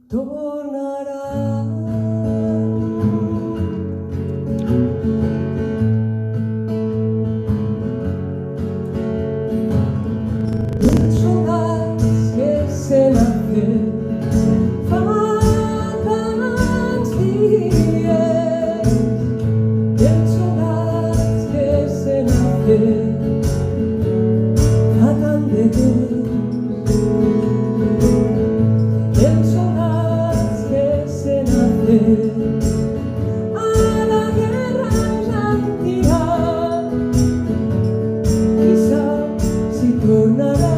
tornarà. Se n'ha fet fa tants dies, els solars que se n'ha fet fa tant de temps, els solars que se n'ha fet a la guerra ens han tirat, qui sap si tornarà.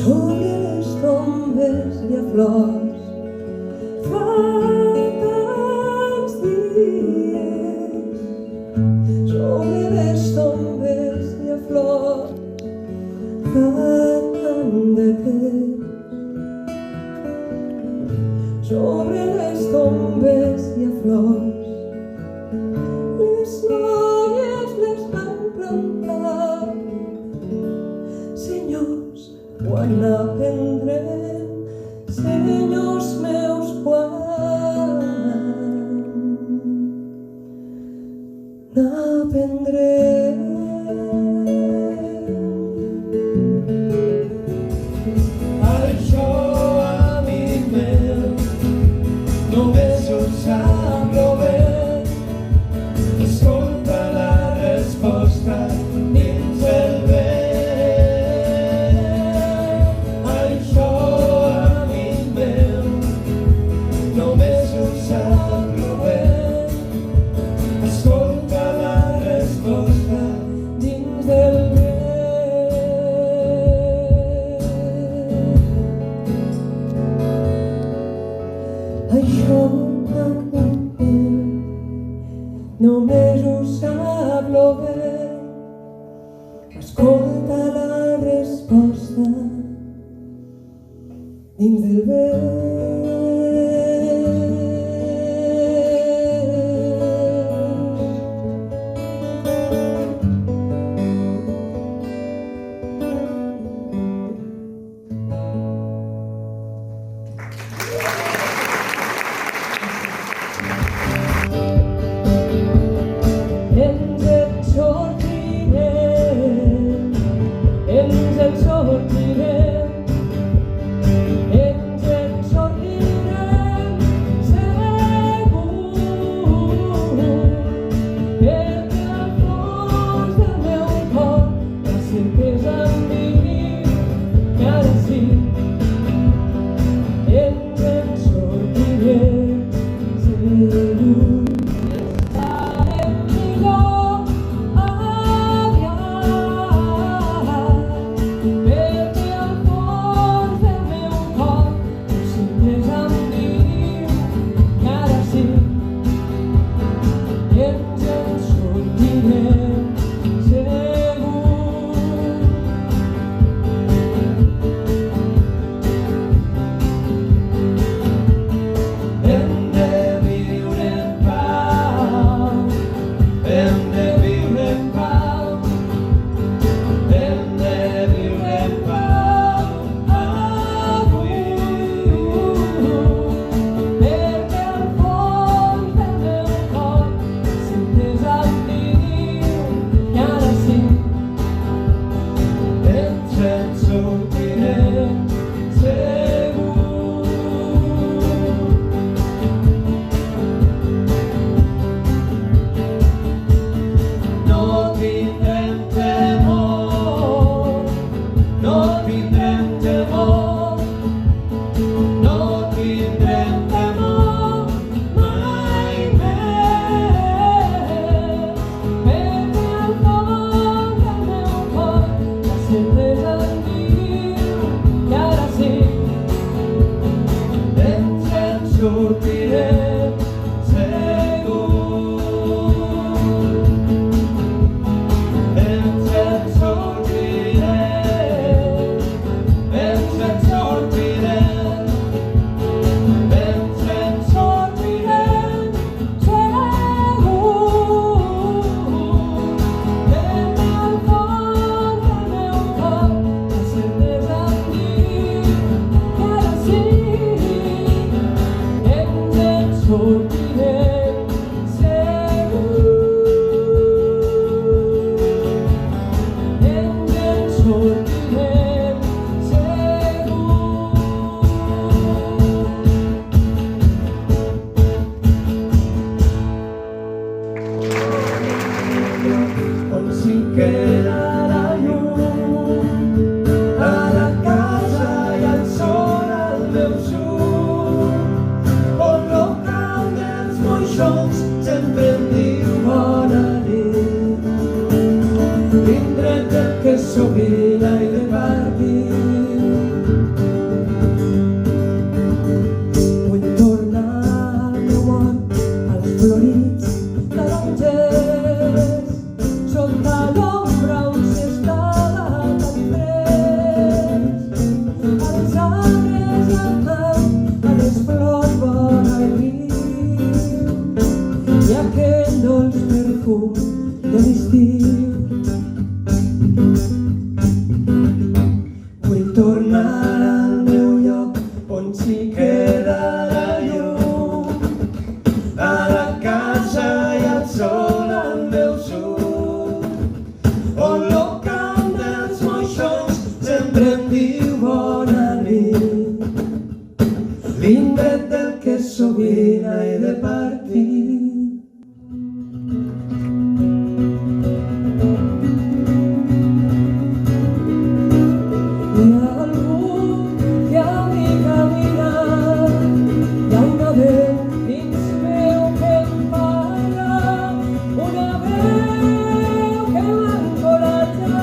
Sobre les tombes hi ha flors, fa tants dies. Sobre les tombes hi ha flors, fa tant de temps. Sobre les tombes hi ha flors, les noies les van plantar. Senyors, quan n'aprendrem, senyors meus, quan n'aprendrem. Això, amic meu, només ho sap lo bé. Escolta la resposta dins el bé. Això, amic meu, només ho sap lo bé. Escolta la resposta dins del bé. no tindrem temor, no tindrem temor mai més. Mentre el foc del meu cor la certesa em diu que ara sí ens en sortirem segur. Ens en sortirem, ens en sortirem, ens en sortirem segur. Mentre el foc del meu cor la certesa em diu que ara sí ens en sortirem segur. Ens en sortirem segur. On s'hi queda la llum, a la casa i el sol al meu sud, on el cant dels moixons sempre em diu bona nit. L'indret del que sovint he de partir. Vull tornar al meu món, als florits tarongers, sota l'ombra on s'estava tan fresc, als arbres i al camp, a les flors vora el riu, i aquell dolç perfum de l'estiu. Vull tornar al meu lloc on s'hi queda la llum, a la casa i al sol al meu sud, on el cant dels moixons sempre em diu bona nit. L'indret del que sovint he de partir. Hi ha algú que a mi caminar, hi ha una veu dins meu que em parla, una veu que m'encoratja.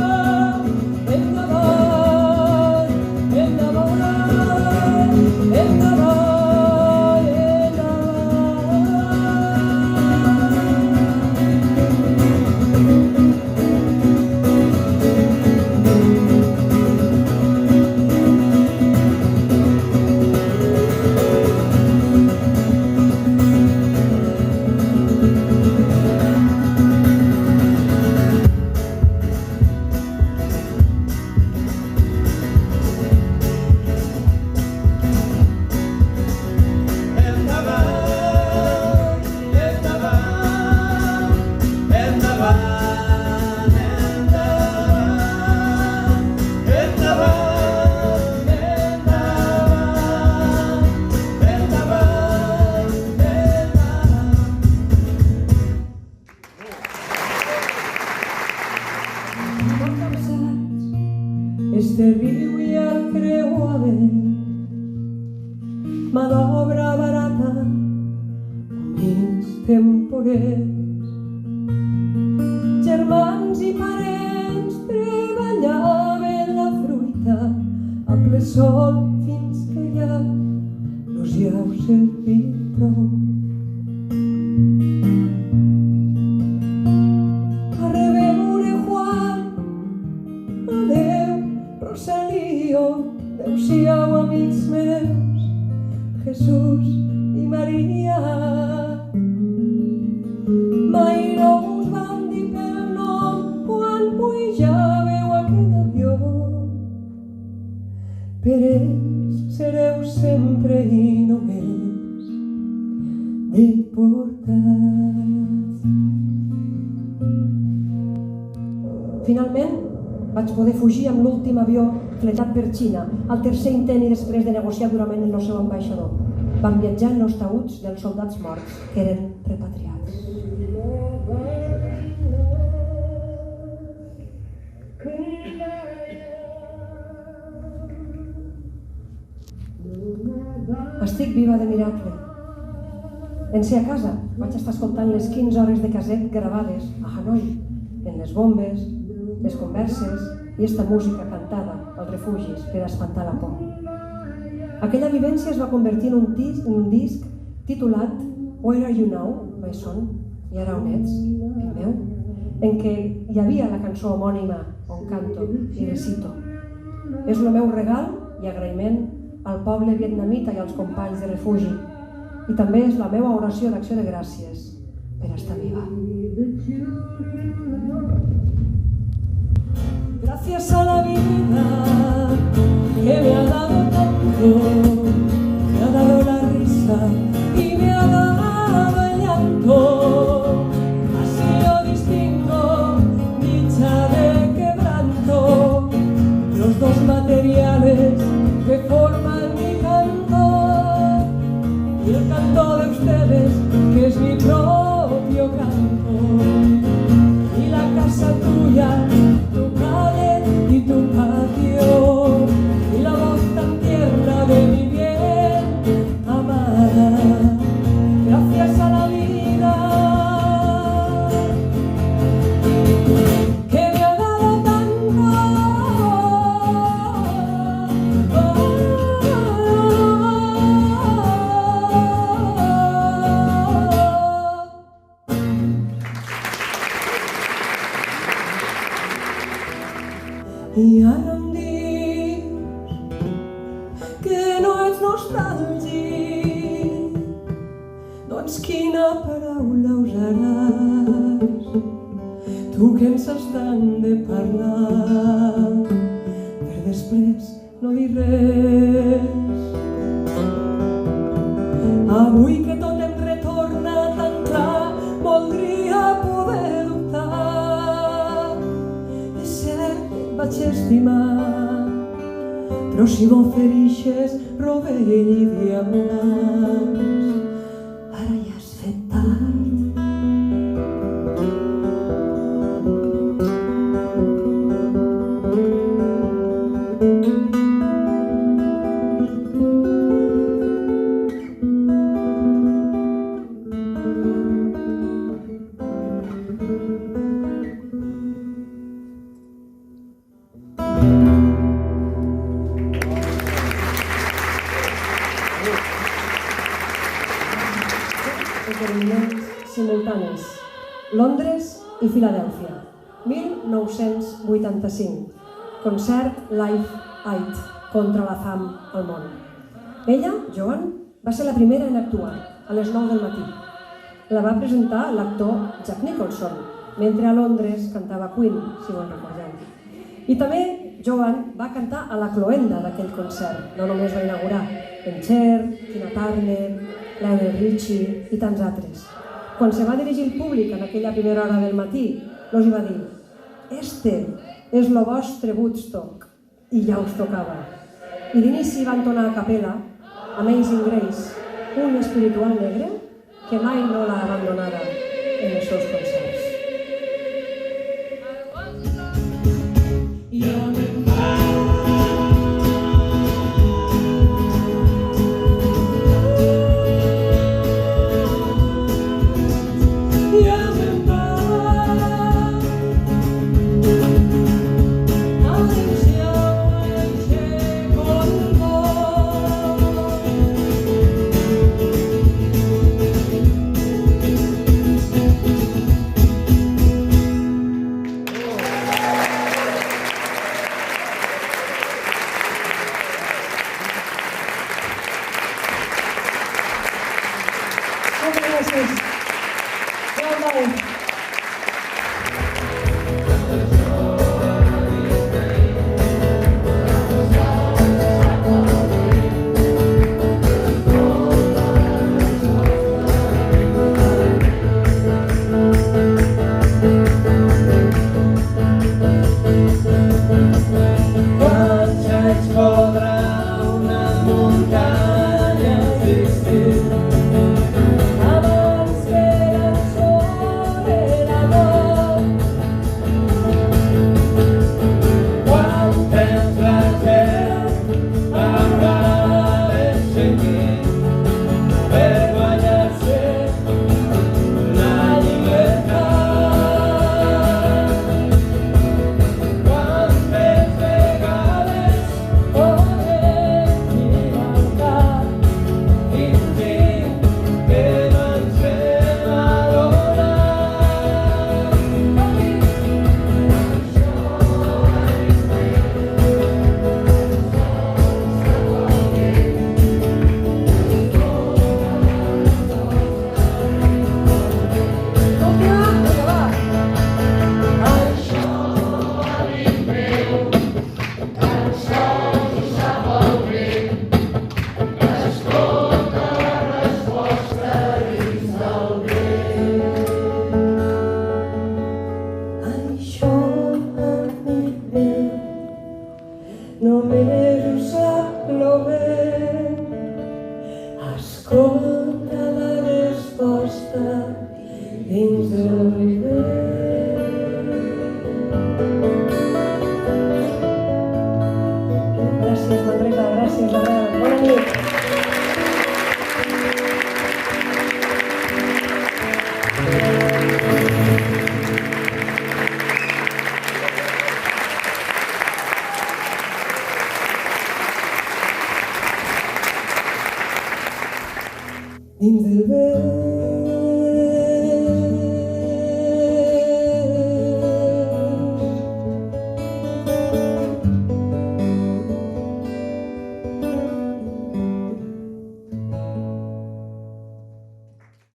Endavant, endavant, endavant, endavant. Este riu i el creuament, mà d'obra barata, mig temporers. Germans i parents treballaven la fruita a ple sol fins que ja no us hi heu servit prou. A reveure Juan, adeu Rosalío, adeu-siau amics meus, Jesús i Maria. Mai no us van dir pel nom quan pujàveu aquell avió. Per ells sereu sempre i només deportats. Finalment, vaig poder fugir amb l'últim avió fletat per Xina, al tercer intent i després de negociar durament amb el seu ambaixador. Van viatjar en els taüts dels soldats morts que eren repatriats. Estic viva de miracle. En ser a casa vaig estar escoltant les 15 hores de caset gravades a Hanoi, en les bombes, les converses i esta música cantada als refugis per espantar la por. Aquella vivència es va convertir en un disc titulat Where Are You Now, My Son? I ara on ets, fill meu? En què hi havia la cançó homònima on canto i recito. És el meu regal i agraïment al poble vietnamita i als companys de refugi. I també és la meva oració d'acció de gràcies per estar viva. Gracias a la vida que me ha dado tanto, me ha dado la risa y me ha dado el llanto. Así yo distingo dicha de quebranto, los dos materiales que forman mi canto y el canto de ustedes que es mi propio canto. Y la casa tuya, tu calle y tu patio, y la voz tan tierna de mi bien amada. Gracias a la vida que me ha dado tanto. I ara em dius que no és nostàlgic, doncs quina paraula usaràs, tu que ens has tant de parlar, per després no dir res. Avui que tot em retorna tan clar, voldria poder dubtar. És cert, vaig estimar, però si m'oferixes rovell i diamants, ara ja has fet tard. Esdeveniments simultanis. Londres i Filadèlfia, 1985. Concert Live Aid contra la fam al món. Ella, Joan, va ser la primera en actuar, a les 9 del matí. La va presentar l'actor Jack Nicholson, mentre a Londres cantava Queen, si ho recordeu. I també Joan va cantar a la cloenda d'aquell concert, no només va inaugurar en Cher, Tina Turner, Lionel Richie i tants altres. Quan se va dirigir el públic en aquella primera hora del matí, els hi va dir: «Este és lo vostre Woodstock», i ja us tocava. I d'inici van tonar a capella Amazing Grace, un espiritual negre que mai no l'ha abandonada en els seus concerts. només ho sap bé. Escolta la resposta dins del vent. Gràcies, Manresa, gràcies, Arrel. Bona nit. Dins del vent.